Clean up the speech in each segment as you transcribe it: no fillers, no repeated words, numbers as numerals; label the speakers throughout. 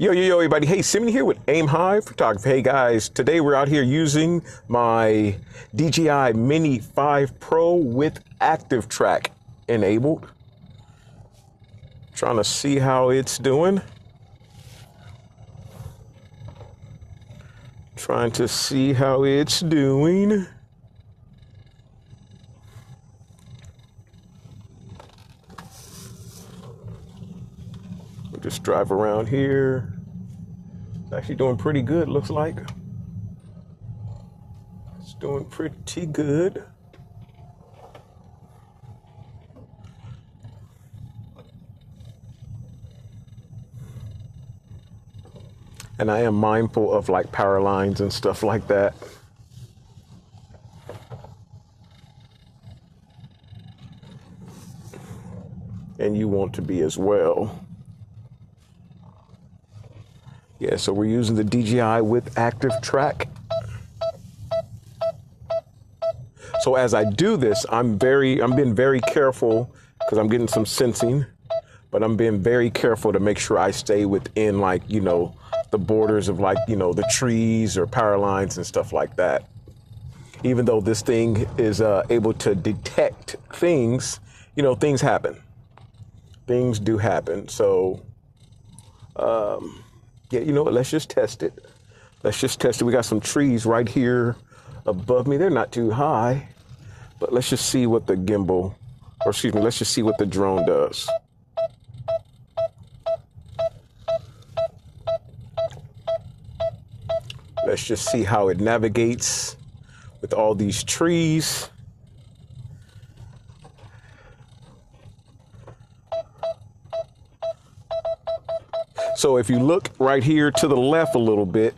Speaker 1: Yo, everybody. Hey, Simon here with Aim High Photography. Hey, guys, today we're out here using my DJI Mini 5 Pro with Active Track enabled. Trying to see how it's doing. Trying to see how it's doing. We'll just drive around here. It's actually doing pretty good, looks like. It's doing pretty good. And I am mindful of like power lines and stuff like that. And you want to be as well. Yeah, so we're using the DJI with Active Track. So as I do this, I'm being very careful because I'm getting some sensing, but I'm being very careful to make sure I stay within like, the borders of like, the trees or power lines and stuff like that. Even though this thing is able to detect things, things happen. Things do happen. So, yeah, you know what? Let's just test it. We got some trees right here above me. They're not too high, but let's just see what the gimbal, or excuse me, let's just see what the drone does. Let's just see how it navigates with all these trees. So if you look right here to the left a little bit,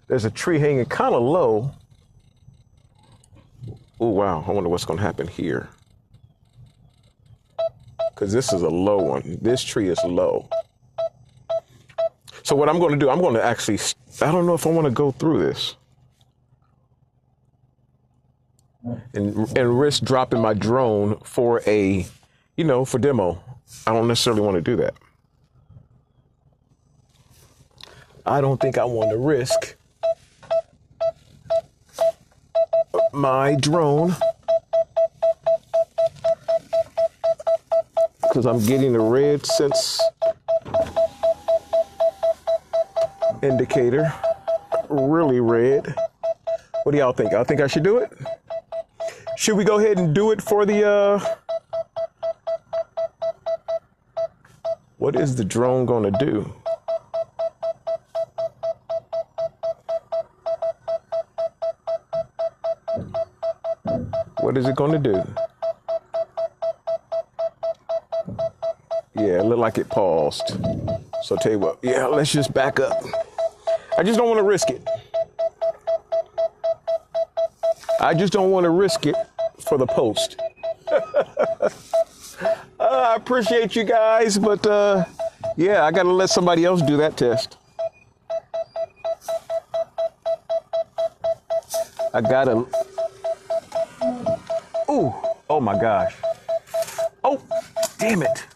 Speaker 1: there's a tree hanging kind of low. Oh, wow. I wonder what's going to happen here. Because this is a low one. This tree is low. So what I'm going to do, I'm going to actually, I don't know if I want to go through this and risk dropping my drone for a, for demo. I don't necessarily want to do that. I don't think I want to risk my drone because I'm getting a red sense indicator, really red. What do y'all think? I think I should do it? Should we go ahead and do it for the, what is the drone gonna do? What is it going to do? Yeah, it looked like it paused. So tell you what, yeah, let's just back up. I just don't want to risk it. I just don't want to risk it for the post. I appreciate you guys, but yeah, I got to let somebody else do that test. I got to... Oh my gosh. Oh, damn it.